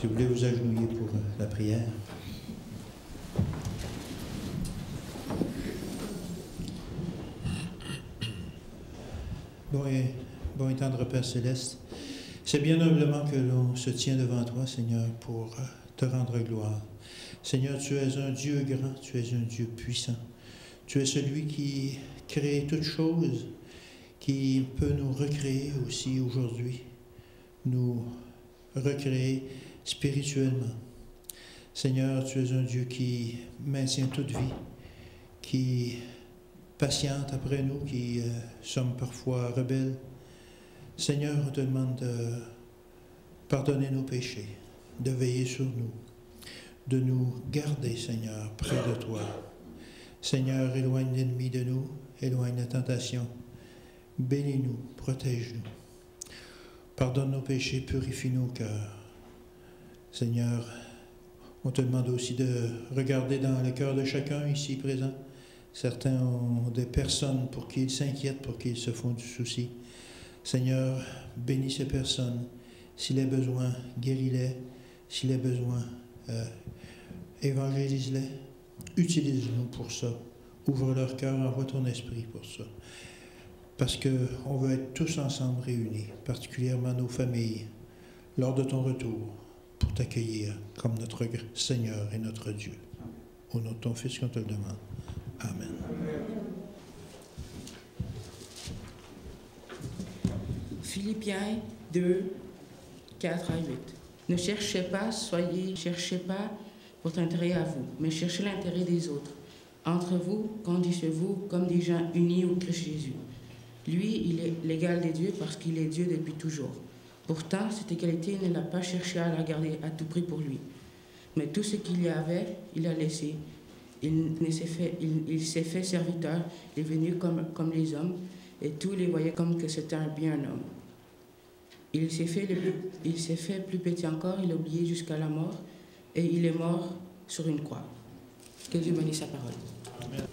Si vous voulez vous agenouiller pour la prière. Bon et tendre Père Céleste, c'est bien humblement que l'on se tient devant toi, Seigneur, pour te rendre gloire. Seigneur, tu es un Dieu grand, tu es un Dieu puissant. Tu es celui qui crée toutes choses, qui peut nous recréer aussi aujourd'hui, nous recréer spirituellement. Seigneur, tu es un Dieu qui maintient toute vie, qui patiente après nous, qui sommes parfois rebelles. Seigneur, on te demande de pardonner nos péchés, de veiller sur nous, de nous garder, Seigneur, près de toi. Seigneur, éloigne l'ennemi de nous, éloigne la tentation. Bénis-nous, protège-nous. Pardonne nos péchés, purifie nos cœurs. Seigneur, on te demande aussi de regarder dans le cœur de chacun ici présent. Certains ont des personnes pour qui ils s'inquiètent, pour qui ils se font du souci. Seigneur, bénis ces personnes. S'il est besoin, guéris-les. S'il est besoin, évangélise-les. Utilise-nous pour ça. Ouvre leur cœur, envoie ton esprit pour ça. Parce qu'on veut être tous ensemble réunis, particulièrement nos familles, lors de ton retour, pour t'accueillir comme notre Seigneur et notre Dieu. Au nom de ton Fils qu'on te le demande. Amen. Philippiens 2, 4 à 8. Ne cherchez pas votre intérêt à vous, mais cherchez l'intérêt des autres. Entre vous, conduisez-vous comme des gens unis au Christ Jésus. Lui, il est l'égal des dieux parce qu'il est Dieu depuis toujours. Pourtant, cette égalité, il n'a pas cherché à la garder à tout prix pour lui. Mais tout ce qu'il y avait, il a laissé. Il s'est fait serviteur, il est venu comme les hommes, et tous les voyaient comme que c'était bien un homme. Il s'est fait plus petit encore, il a oublié jusqu'à la mort, et il est mort sur une croix. Que Dieu bénisse sa parole. Amen.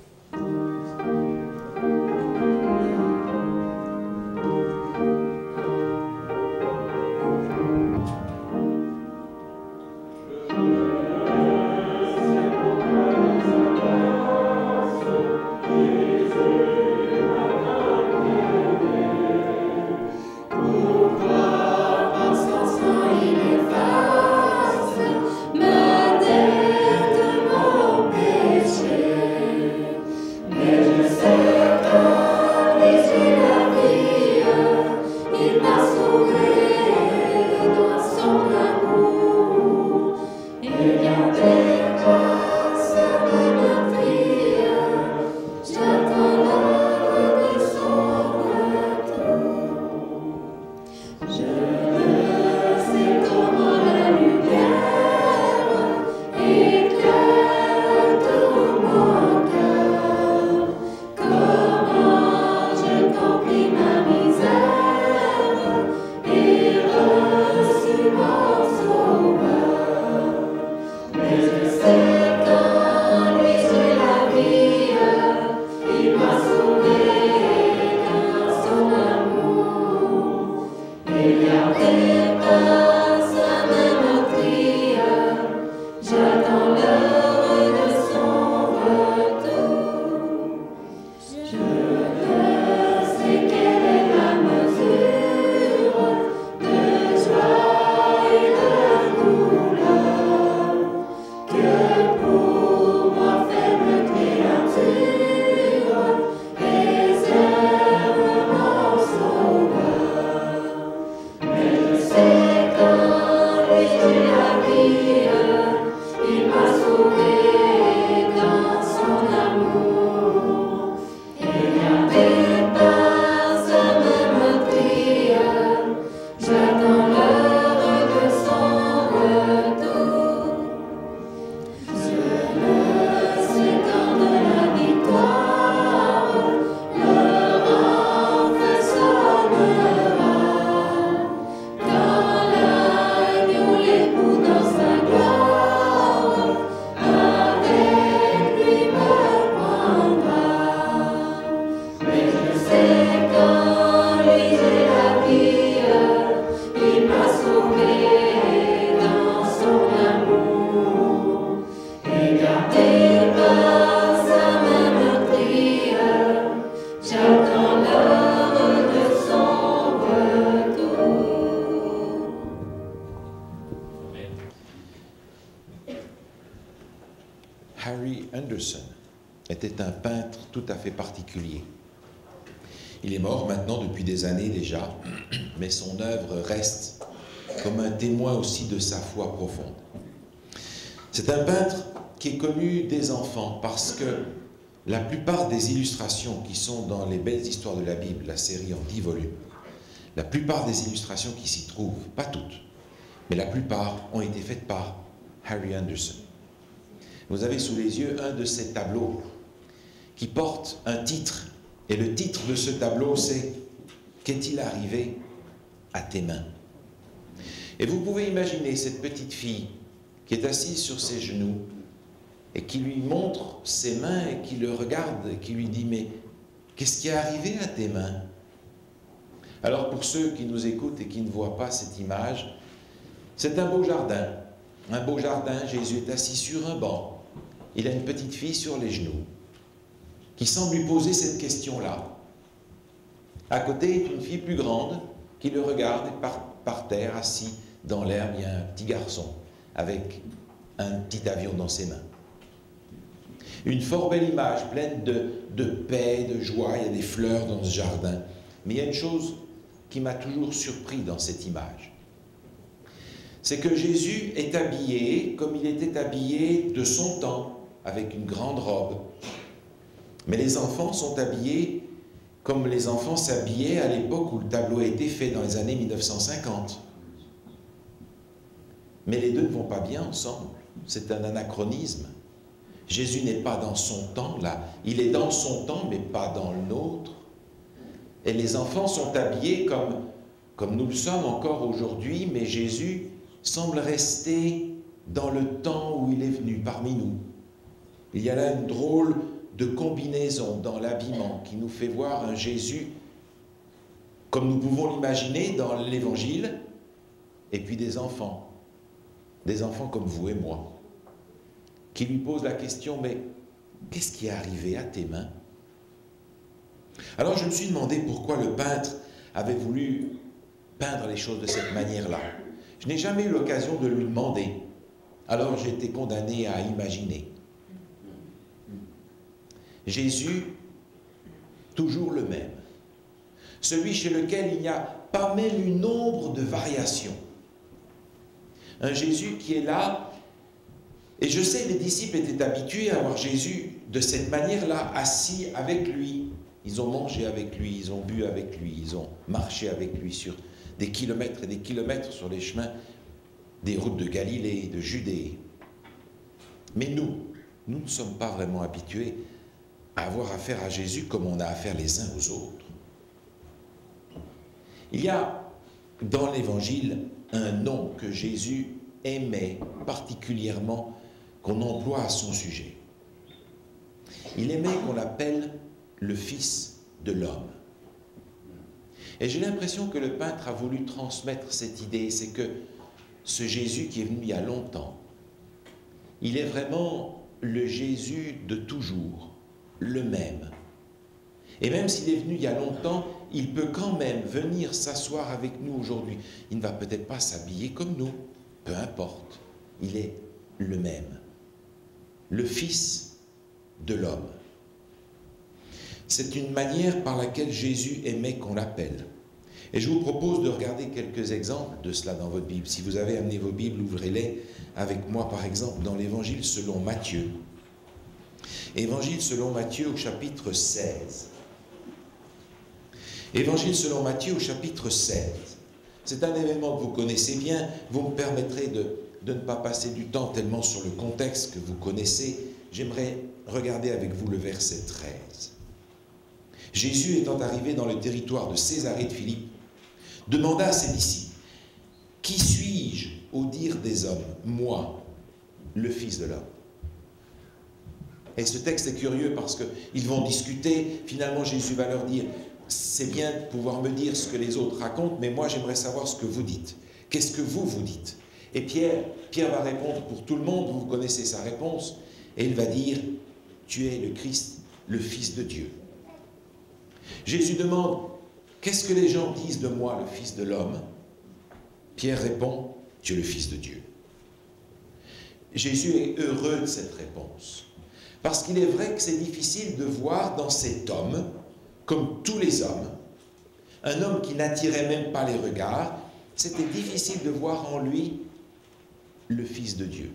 Me de mon péché. Anderson était un peintre tout à fait particulier. Il est mort maintenant depuis des années déjà, mais son œuvre reste comme un témoin aussi de sa foi profonde. C'est un peintre qui est connu des enfants parce que la plupart des illustrations qui sont dans les belles histoires de la Bible, la série en 10 volumes, la plupart des illustrations qui s'y trouvent, pas toutes, mais la plupart ont été faites par Harry Anderson. Vous avez sous les yeux un de ces tableaux qui porte un titre, et le titre de ce tableau c'est « Qu'est-il arrivé à tes mains ?» Et vous pouvez imaginer cette petite fille qui est assise sur ses genoux et qui lui montre ses mains et qui le regarde et qui lui dit « Mais qu'est-ce qui est arrivé à tes mains ?» Alors pour ceux qui nous écoutent et qui ne voient pas cette image, c'est un beau jardin. Un beau jardin, Jésus est assis sur un banc. Il a une petite fille sur les genoux qui semble lui poser cette question-là. À côté est une fille plus grande qui le regarde et par terre, assis dans l'herbe, il y a un petit garçon avec un petit avion dans ses mains. Une fort belle image, pleine de paix, de joie, il y a des fleurs dans ce jardin. Mais il y a une chose qui m'a toujours surpris dans cette image. C'est que Jésus est habillé comme il était habillé de son temps, avec une grande robe. Mais les enfants sont habillés comme les enfants s'habillaient à l'époque où le tableau a été fait, dans les années 1950. Mais les deux ne vont pas bien ensemble. C'est un anachronisme. Jésus n'est pas dans son temps, là. Il est dans son temps, mais pas dans le nôtre. Et les enfants sont habillés comme nous le sommes encore aujourd'hui, mais Jésus semble rester dans le temps où il est venu parmi nous. Il y a là une drôle de combinaison dans l'habillement qui nous fait voir un Jésus comme nous pouvons l'imaginer dans l'Évangile, et puis des enfants comme vous et moi, qui lui posent la question, mais qu'est-ce qui est arrivé à tes mains? Alors je me suis demandé pourquoi le peintre avait voulu peindre les choses de cette manière-là. Je n'ai jamais eu l'occasion de lui demander, alors j'ai été condamné à imaginer. Jésus, toujours le même, celui chez lequel il n'y a pas même une ombre de variation. Un Jésus qui est là, et je sais, les disciples étaient habitués à voir Jésus de cette manière-là, assis avec lui. Ils ont mangé avec lui, ils ont bu avec lui, ils ont marché avec lui sur des kilomètres et des kilomètres sur les chemins des routes de Galilée, de Judée. Mais nous ne sommes pas vraiment habitués à avoir affaire à Jésus comme on a affaire les uns aux autres. Il y a dans l'Évangile un nom que Jésus aimait particulièrement, qu'on emploie à son sujet. Il aimait qu'on l'appelle le Fils de l'homme. Et j'ai l'impression que le peintre a voulu transmettre cette idée, c'est que ce Jésus qui est venu il y a longtemps, il est vraiment le Jésus de toujours, le même. Et même s'il est venu il y a longtemps, il peut quand même venir s'asseoir avec nous aujourd'hui. Il ne va peut-être pas s'habiller comme nous, peu importe. Il est le même. Le Fils de l'homme. C'est une manière par laquelle Jésus aimait qu'on l'appelle. Et je vous propose de regarder quelques exemples de cela dans votre Bible. Si vous avez amené vos Bibles, ouvrez-les avec moi, par exemple, dans l'Évangile selon Matthieu. Évangile selon Matthieu au chapitre 16. Évangile selon Matthieu au chapitre 16. C'est un événement que vous connaissez bien. Vous me permettrez de ne pas passer du temps tellement sur le contexte que vous connaissez. J'aimerais regarder avec vous le verset 13. Jésus étant arrivé dans le territoire de Césarée de Philippe, demanda à ses disciples, « Qui suis-je au dire des hommes, moi, le Fils de l'homme ?» Et ce texte est curieux parce qu'ils vont discuter. Finalement, Jésus va leur dire, « C'est bien de pouvoir me dire ce que les autres racontent, mais moi, j'aimerais savoir ce que vous dites. Qu'est-ce que vous dites ?» Et Pierre va répondre pour tout le monde, vous connaissez sa réponse, et il va dire, « Tu es le Christ, le Fils de Dieu. » Jésus demande, « Qu'est-ce que les gens disent de moi, le Fils de l'homme ?» Pierre répond, « Tu es le Fils de Dieu. » Jésus est heureux de cette réponse. Parce qu'il est vrai que c'est difficile de voir dans cet homme, comme tous les hommes, un homme qui n'attirait même pas les regards, c'était difficile de voir en lui le Fils de Dieu.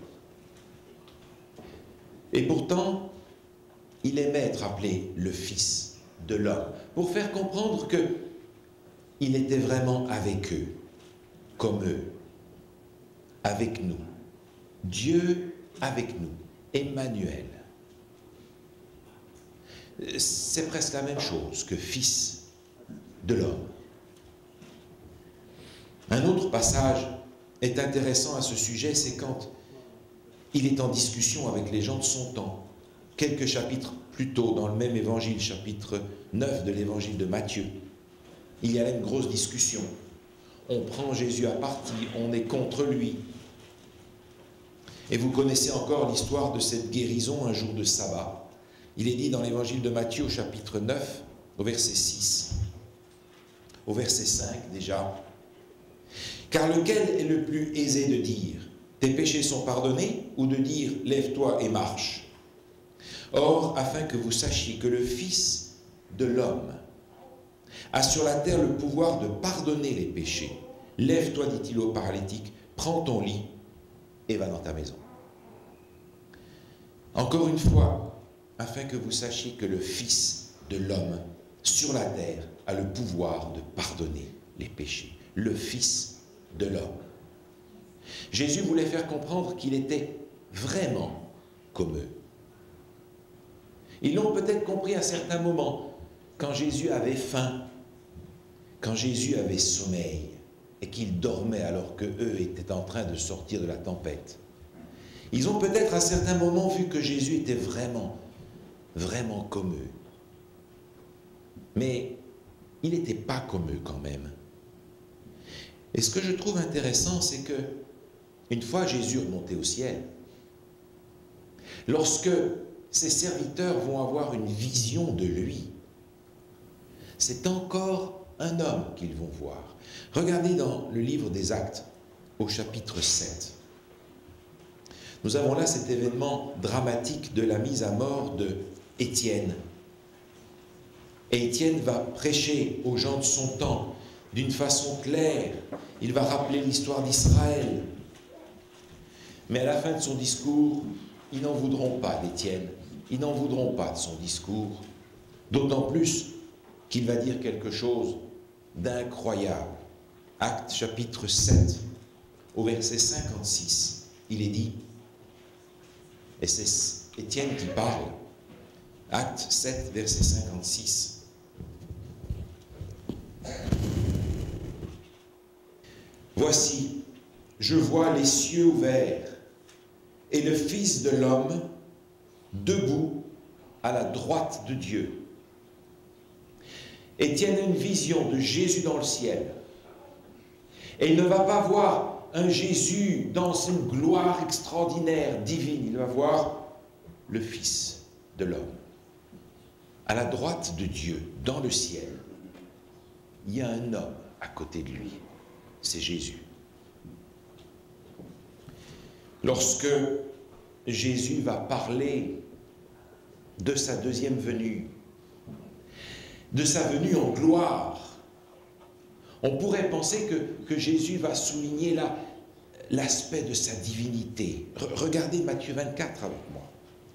Et pourtant, il aimait être appelé le Fils de l'homme, pour faire comprendre qu'il était vraiment avec eux, comme eux, avec nous. Dieu avec nous, Emmanuel. C'est presque la même chose que Fils de l'homme. Un autre passage est intéressant à ce sujet, c'est quand il est en discussion avec les gens de son temps. Quelques chapitres plus tôt, dans le même évangile, chapitre 9 de l'évangile de Matthieu, il y a là une grosse discussion. On prend Jésus à partie, on est contre lui. Et vous connaissez encore l'histoire de cette guérison un jour de sabbat. Il est dit dans l'évangile de Matthieu au chapitre 9, au verset 6, au verset 5 déjà. « Car lequel est le plus aisé de dire « Tes péchés sont pardonnés » ou de dire « Lève-toi et marche » ? Or, afin que vous sachiez que le Fils de l'homme a sur la terre le pouvoir de pardonner les péchés, lève-toi, dit-il au paralytique, prends ton lit et va dans ta maison. Encore une fois, afin que vous sachiez que le Fils de l'homme sur la terre a le pouvoir de pardonner les péchés. Le Fils de l'homme. Jésus voulait faire comprendre qu'il était vraiment comme eux. Ils l'ont peut-être compris à certains moments, quand Jésus avait faim, quand Jésus avait sommeil, et qu'il dormait alors qu'eux étaient en train de sortir de la tempête. Ils ont peut-être à certains moments vu que Jésus était vraiment comme eux. Mais il n'était pas comme eux quand même. Et ce que je trouve intéressant, c'est que une fois Jésus remonté au ciel, lorsque ses serviteurs vont avoir une vision de lui, c'est encore un homme qu'ils vont voir. Regardez dans le livre des Actes, au chapitre 7. Nous avons là cet événement dramatique de la mise à mort de Étienne. Et Étienne va prêcher aux gens de son temps d'une façon claire. Il va rappeler l'histoire d'Israël. Mais à la fin de son discours, ils n'en voudront pas d'Étienne. Ils n'en voudront pas de son discours. D'autant plus qu'il va dire quelque chose d'incroyable. Actes chapitre 7, au verset 56, il est dit, et c'est Étienne qui parle, Actes 7, verset 56. Voici, je vois les cieux ouverts et le Fils de l'homme debout à la droite de Dieu. Étienne a une vision de Jésus dans le ciel. Et il ne va pas voir un Jésus dans une gloire extraordinaire, divine. Il va voir le Fils de l'homme. À la droite de Dieu, dans le ciel, il y a un homme à côté de lui. C'est Jésus. Lorsque Jésus va parler de sa deuxième venue, de sa venue en gloire, on pourrait penser que Jésus va souligner là l'aspect de sa divinité. Regardez Matthieu 24 avec moi.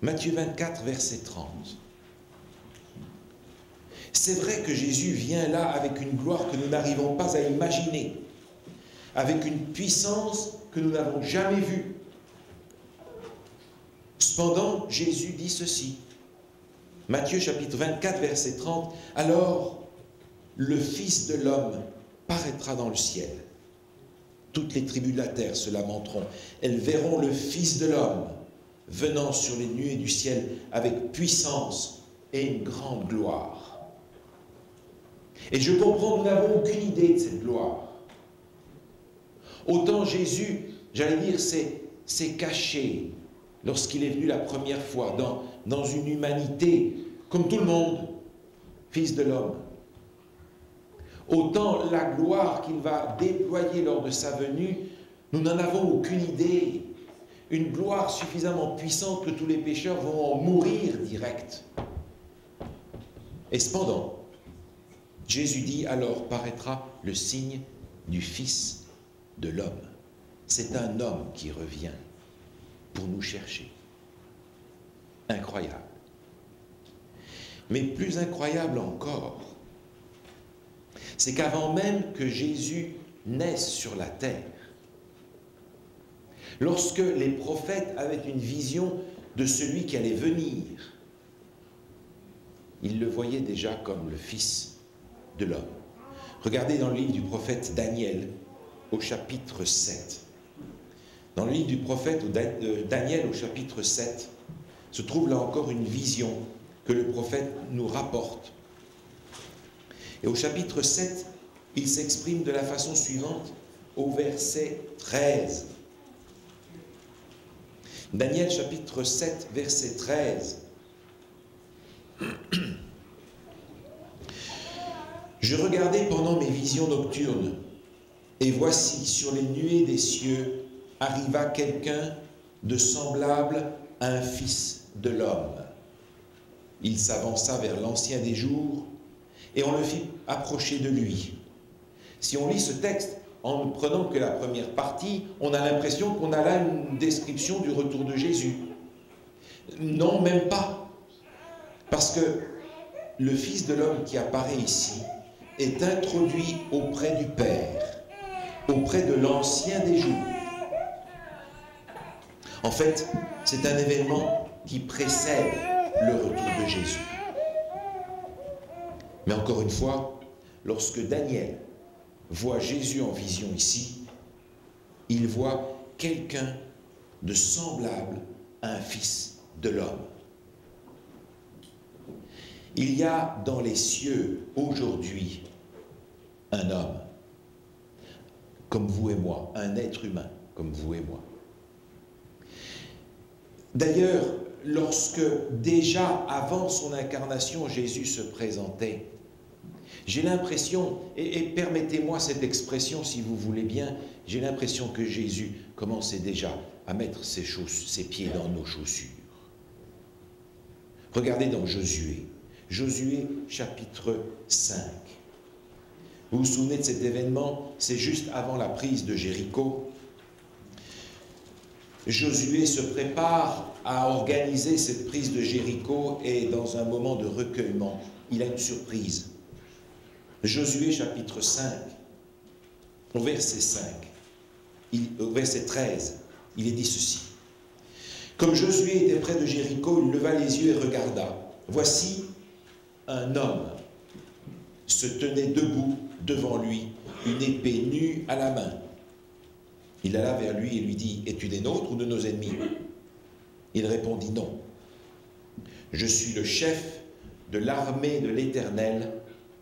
Matthieu 24, verset 30. C'est vrai que Jésus vient là avec une gloire que nous n'arrivons pas à imaginer, avec une puissance que nous n'avons jamais vue. Cependant, Jésus dit ceci. Matthieu chapitre 24, verset 30. Alors, le Fils de l'homme paraîtra dans le ciel. Toutes les tribus de la terre se lamenteront. Elles verront le Fils de l'homme venant sur les nuées du ciel avec puissance et une grande gloire. Et je comprends, nous n'avons aucune idée de cette gloire. Autant Jésus, j'allais dire, s'est caché lorsqu'il est venu la première fois dans une humanité comme tout le monde, Fils de l'homme. Autant la gloire qu'il va déployer lors de sa venue, nous n'en avons aucune idée. une gloire suffisamment puissante que tous les pécheurs vont en mourir direct. Et cependant, Jésus dit, alors paraîtra le signe du Fils de l'homme. C'est un homme qui revient pour nous chercher. Incroyable. Mais plus incroyable encore, c'est qu'avant même que Jésus naisse sur la terre, lorsque les prophètes avaient une vision de celui qui allait venir, ils le voyaient déjà comme le Fils de l'homme. Regardez dans le livre du prophète Daniel, au chapitre 7. Dans le livre du prophète Daniel, au chapitre 7, se trouve là encore une vision que le prophète nous rapporte. Et au chapitre 7, il s'exprime de la façon suivante, au verset 13. Daniel chapitre 7, verset 13. Je regardais pendant mes visions nocturnes, et voici, sur les nuées des cieux, arriva quelqu'un de semblable à un fils de l'homme. Il s'avança vers l'ancien des jours, et on le fit approcher de lui. Si on lit ce texte en ne prenant que la première partie, on a l'impression qu'on a là une description du retour de Jésus. Non, même pas. Parce que le Fils de l'homme qui apparaît ici est introduit auprès du Père, auprès de l'ancien des jours. En fait, c'est un événement qui précède le retour de Jésus. Mais encore une fois, lorsque Daniel voit Jésus en vision ici, il voit quelqu'un de semblable à un fils de l'homme. Il y a dans les cieux aujourd'hui un homme, comme vous et moi, un être humain, comme vous et moi. D'ailleurs, lorsque déjà avant son incarnation, Jésus se présentait, j'ai l'impression, et permettez-moi cette expression si vous voulez bien, j'ai l'impression que Jésus commençait déjà à mettre ses pieds dans nos chaussures. Regardez dans Josué, Josué chapitre 5. Vous vous souvenez de cet événement? C'est juste avant la prise de Jéricho. Josué se prépare à organiser cette prise de Jéricho et dans un moment de recueillement, il a une surprise. Josué chapitre 5, au verset 5, au verset 13, il est dit ceci. Comme Josué était près de Jéricho, il leva les yeux et regarda. Voici un homme se tenait debout devant lui, une épée nue à la main. Il alla vers lui et lui dit, es-tu des nôtres ou de nos ennemis? Il répondit, non. Je suis le chef de l'armée de l'Éternel,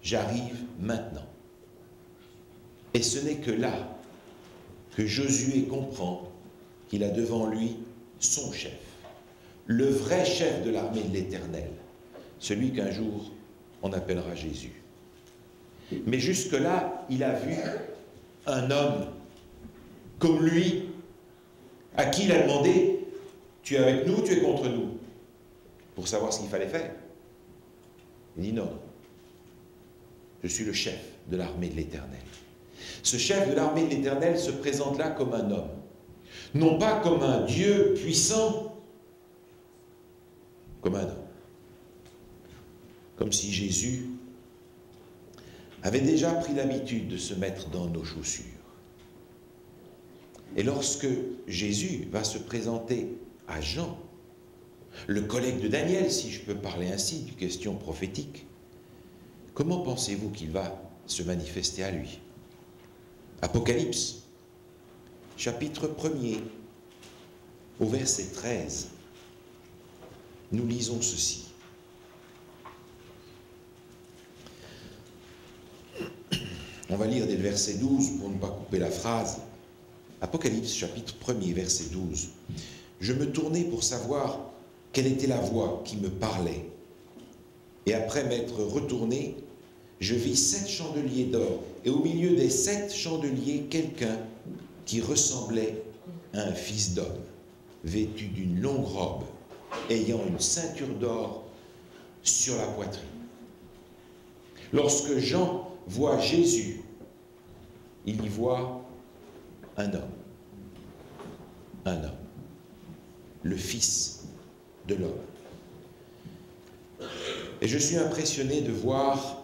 j'arrive maintenant. Et ce n'est que là que Josué comprend qu'il a devant lui son chef, le vrai chef de l'armée de l'Éternel, celui qu'un jour on appellera Jésus. Mais jusque-là, il a vu un homme comme lui, à qui il a demandé, tu es avec nous ou tu es contre nous? Pour savoir ce qu'il fallait faire. Il dit non. Je suis le chef de l'armée de l'Éternel. Ce chef de l'armée de l'Éternel se présente là comme un homme. Non pas comme un Dieu puissant, comme un homme. Comme si Jésus avait déjà pris l'habitude de se mettre dans nos chaussures. Et lorsque Jésus va se présenter à Jean, le collègue de Daniel, si je peux parler ainsi, d'une question prophétique, comment pensez-vous qu'il va se manifester à lui? Apocalypse, chapitre 1er, au verset 13, nous lisons ceci. On va lire dès le verset 12 pour ne pas couper la phrase. Apocalypse, chapitre 1er, verset 12. Je me tournai pour savoir quelle était la voix qui me parlait. Et après m'être retourné, je vis 7 chandeliers d'or, et au milieu des 7 chandeliers, quelqu'un qui ressemblait à un fils d'homme. vêtu d'une longue robe, ayant une ceinture d'or sur la poitrine. Lorsque Jean voit Jésus, il y voit un homme, le Fils de l'homme. Et je suis impressionné de voir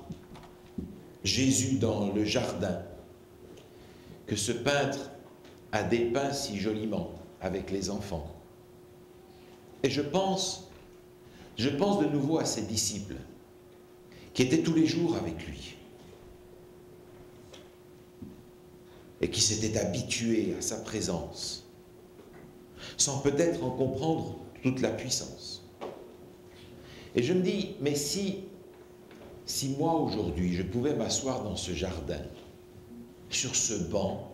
Jésus dans le jardin que ce peintre a dépeint si joliment avec les enfants. Et je pense de nouveau à ses disciples qui étaient tous les jours avec lui et qui s'étaient habitués à sa présence sans peut-être en comprendre toute la puissance. Et je me dis, mais si moi aujourd'hui je pouvais m'asseoir dans ce jardin, sur ce banc,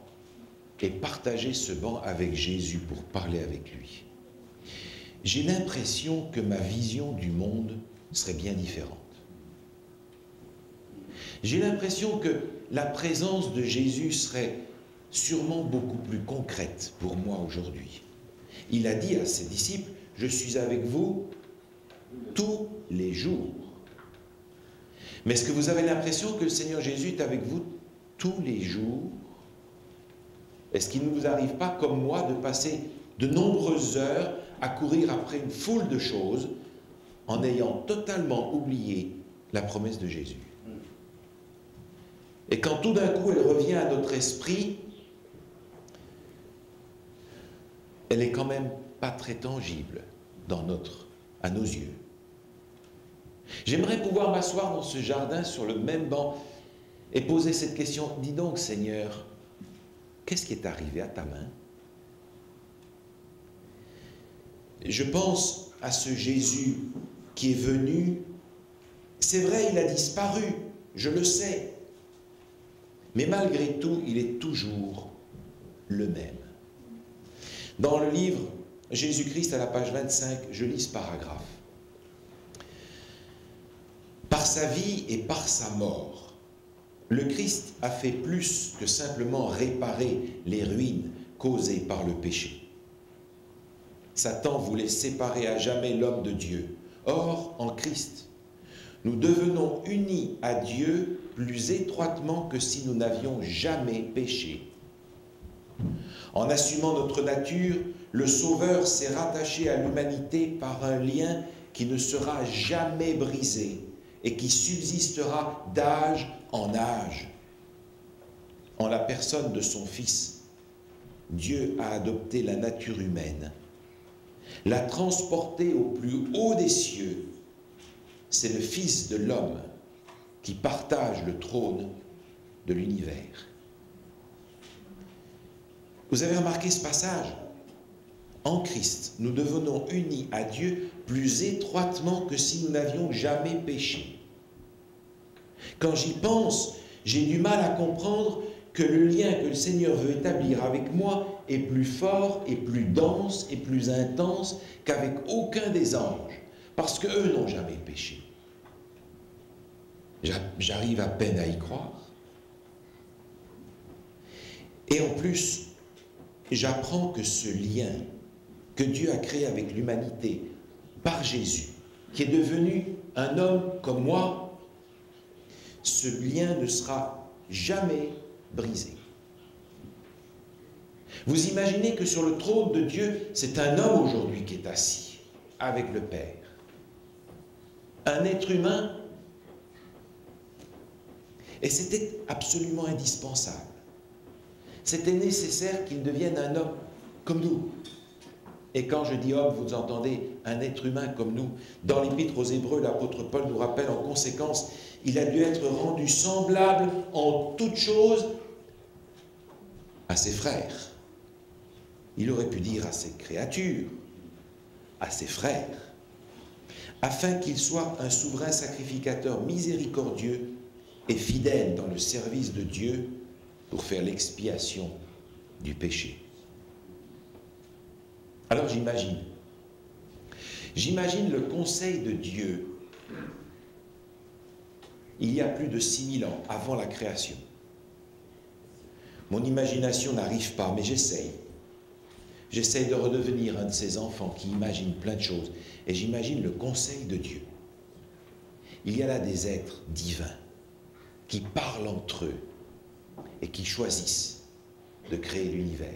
et partager ce banc avec Jésus pour parler avec lui, j'ai l'impression que ma vision du monde serait bien différente. J'ai l'impression que la présence de Jésus serait sûrement beaucoup plus concrète pour moi aujourd'hui. Il a dit à ses disciples, « Je suis avec vous tous les jours. » Mais est-ce que vous avez l'impression que le Seigneur Jésus est avec vous tous les jours? Est-ce qu'il ne vous arrive pas, comme moi, de passer de nombreuses heures à courir après une foule de choses en ayant totalement oublié la promesse de Jésus? Et quand tout d'un coup elle revient à notre esprit, elle est quand même pas très tangible à nos yeux. J'aimerais pouvoir m'asseoir dans ce jardin sur le même banc et poser cette question. Dis donc, Seigneur, qu'est-ce qui est arrivé à ta main? Je pense à ce Jésus qui est venu. C'est vrai, il a disparu, je le sais. Mais malgré tout, il est toujours le même. Dans le livre Jésus-Christ, à la page 25, je lis ce paragraphe. Par sa vie et par sa mort, le Christ a fait plus que simplement réparer les ruines causées par le péché. Satan voulait séparer à jamais l'homme de Dieu. Or, en Christ, nous devenons unis à Dieu plus étroitement que si nous n'avions jamais péché. En assumant notre nature, le Sauveur s'est rattaché à l'humanité par un lien qui ne sera jamais brisé et qui subsistera d'âge en âge. En la personne de son Fils, Dieu a adopté la nature humaine, l'a transportée au plus haut des cieux. C'est le Fils de l'homme qui partage le trône de l'univers. Vous avez remarqué ce passage? En Christ, nous devenons unis à Dieu plus étroitement que si nous n'avions jamais péché. Quand j'y pense, j'ai du mal à comprendre que le lien que le Seigneur veut établir avec moi est plus fort et plus dense et plus intense qu'avec aucun des anges, parce qu'eux n'ont jamais péché. J'arrive à peine à y croire. Et en plus, j'apprends que ce lien que Dieu a créé avec l'humanité par Jésus, qui est devenu un homme comme moi, ce lien ne sera jamais brisé. Vous imaginez que sur le trône de Dieu, c'est un homme aujourd'hui qui est assis avec le Père. Un être humain. Et c'était absolument indispensable. C'était nécessaire qu'il devienne un homme comme nous. Et quand je dis homme, vous entendez un être humain comme nous. Dans l'Épître aux Hébreux, l'apôtre Paul nous rappelle en conséquence, il a dû être rendu semblable en toutes choses à ses frères. Il aurait pu dire à ses créatures, à ses frères, afin qu'il soit un souverain sacrificateur miséricordieux et fidèle dans le service de Dieu pour faire l'expiation du péché. Alors j'imagine le conseil de Dieu il y a plus de 6000 ans, avant la création. Mon imagination n'arrive pas, mais j'essaye. J'essaie de redevenir un de ces enfants qui imaginent plein de choses. Et j'imagine le conseil de Dieu. Il y a là des êtres divins qui parlent entre eux et qui choisissent de créer l'univers.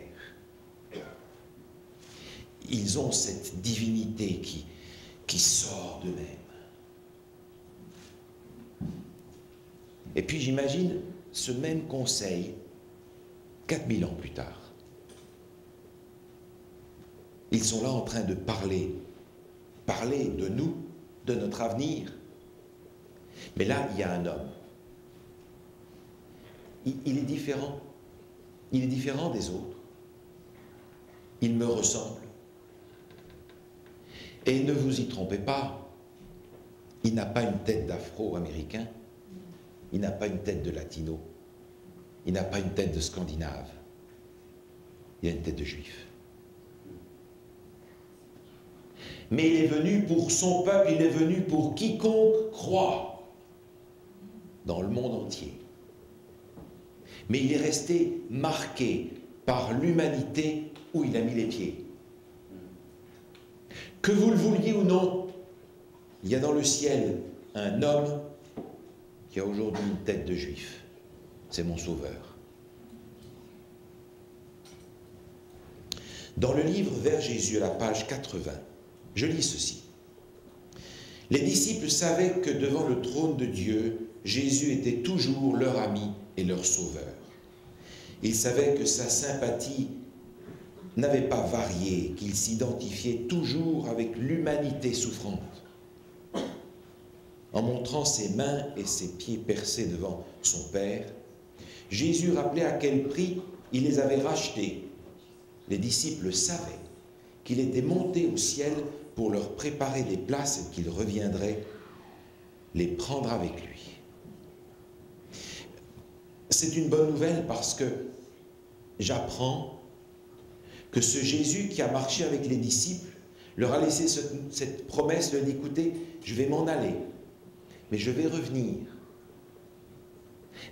Ils ont cette divinité qui sort d'eux-mêmes. Et puis j'imagine ce même conseil 4000 ans plus tard. Ils sont là en train de parler de nous, de notre avenir. Mais là, il y a un homme. Il est différent. Il est différent des autres. Il me ressemble. Et ne vous y trompez pas, il n'a pas une tête d'afro-américain, il n'a pas une tête de latino, il n'a pas une tête de scandinave, il a une tête de juif. Mais il est venu pour son peuple, il est venu pour quiconque croit dans le monde entier. Mais il est resté marqué par l'humanité où il a mis les pieds. Que vous le vouliez ou non, il y a dans le ciel un homme qui a aujourd'hui une tête de juif. C'est mon sauveur. Dans le livre Vers Jésus, à la page 80, je lis ceci. Les disciples savaient que devant le trône de Dieu, Jésus était toujours leur ami et leur sauveur. Ils savaient que sa sympathie n'avait pas varié, qu'il s'identifiait toujours avec l'humanité souffrante. En montrant ses mains et ses pieds percés devant son Père, Jésus rappelait à quel prix il les avait rachetés. Les disciples savaient qu'il était monté au ciel pour leur préparer des places et qu'il reviendrait les prendre avec lui. C'est une bonne nouvelle parce que j'apprends que ce Jésus qui a marché avec les disciples leur a laissé cette promesse, leur dit, écoutez, je vais m'en aller, mais je vais revenir.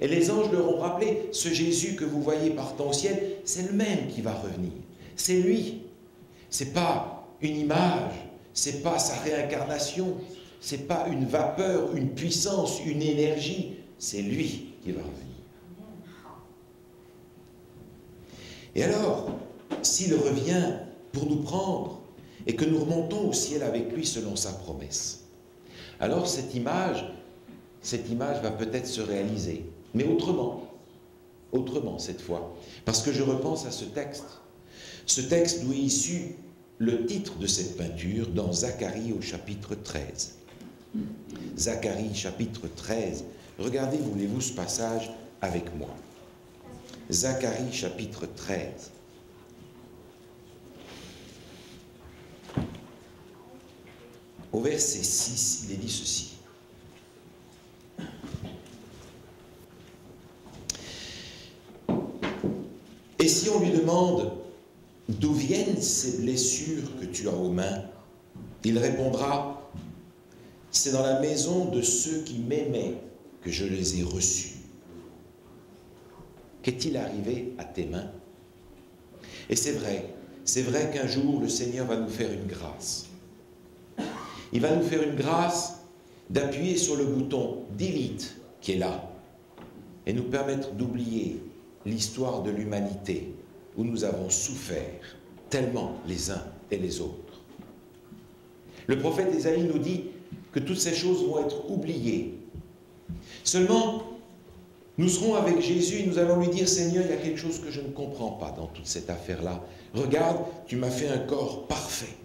Et les anges leur ont rappelé, ce Jésus que vous voyez partant au ciel, c'est le même qui va revenir. C'est lui. C'est pas une image, c'est pas sa réincarnation, c'est pas une vapeur, une puissance, une énergie, c'est lui qui va revenir. Et alors, s'il revient pour nous prendre et que nous remontons au ciel avec lui selon sa promesse, alors cette image va peut-être se réaliser, mais autrement cette fois, parce que je repense à ce texte d'où est issu le titre de cette peinture dans Zacharie au chapitre 13. Zacharie chapitre 13, regardez, voulez-vous ce passage avec moi. Zacharie chapitre 13. Au verset 6, il est dit ceci. Et si on lui demande d'où viennent ces blessures que tu as aux mains, il répondra, c'est dans la maison de ceux qui m'aimaient que je les ai reçus. Qu'est-il arrivé à tes mains? Et c'est vrai qu'un jour le Seigneur va nous faire une grâce. Il va nous faire une grâce d'appuyer sur le bouton delete qui est là et nous permettre d'oublier l'histoire de l'humanité où nous avons souffert tellement les uns et les autres. Le prophète Ésaïe nous dit que toutes ces choses vont être oubliées. Seulement, nous serons avec Jésus et nous allons lui dire, Seigneur, il y a quelque chose que je ne comprends pas dans toute cette affaire-là. Regarde, tu m'as fait un corps parfait.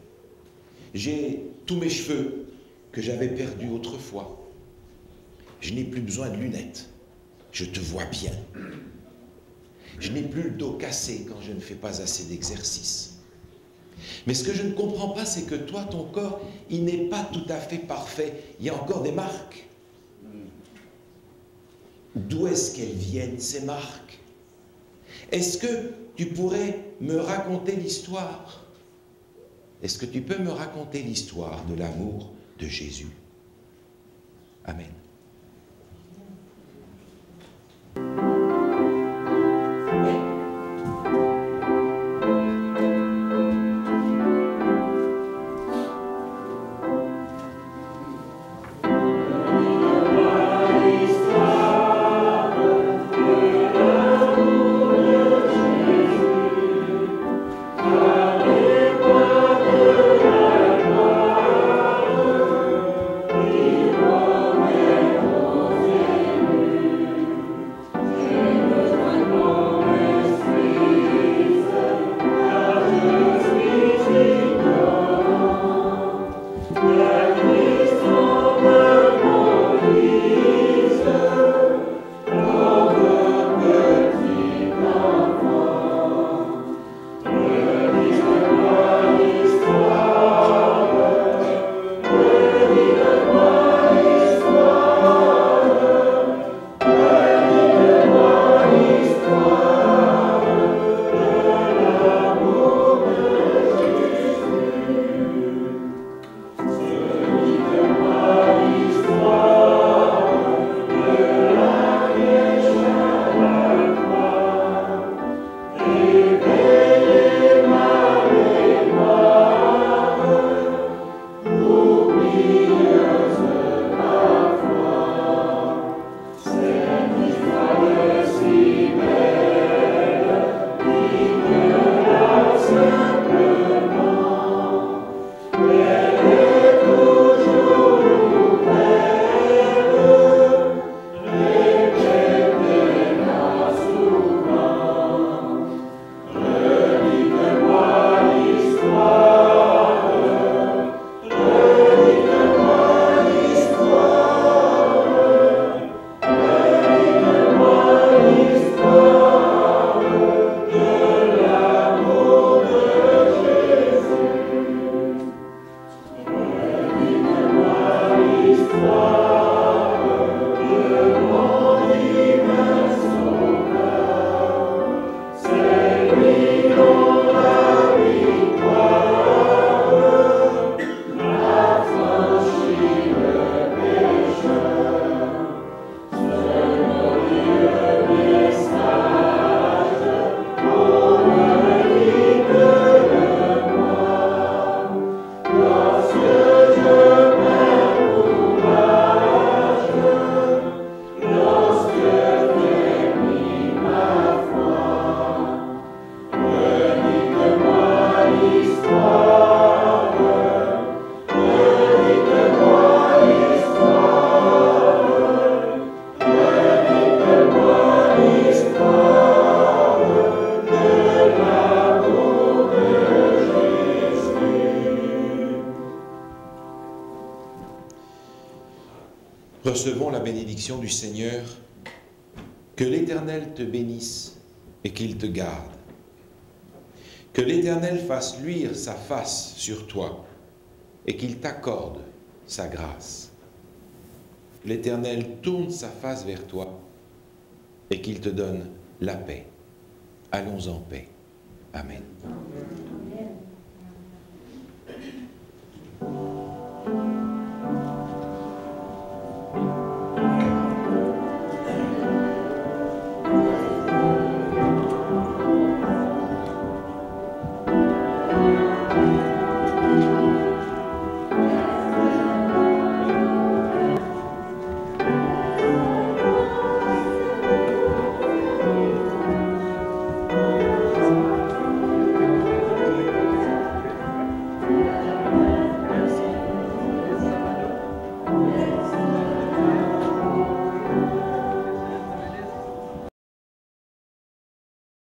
J'ai tous mes cheveux que j'avais perdus autrefois. Je n'ai plus besoin de lunettes. Je te vois bien. Je n'ai plus le dos cassé quand je ne fais pas assez d'exercice. Mais ce que je ne comprends pas, c'est que toi, ton corps, il n'est pas tout à fait parfait. Il y a encore des marques. D'où est-ce qu'elles viennent, ces marques? Est-ce que tu pourrais me raconter l'histoire? Est-ce que tu peux me raconter l'histoire de l'amour de Jésus? Amen. Recevons la bénédiction du Seigneur. Que l'Éternel te bénisse et qu'il te garde. Que l'Éternel fasse luire sa face sur toi et qu'il t'accorde sa grâce. L'Éternel tourne sa face vers toi et qu'il te donne la paix. Allons en paix. Amen.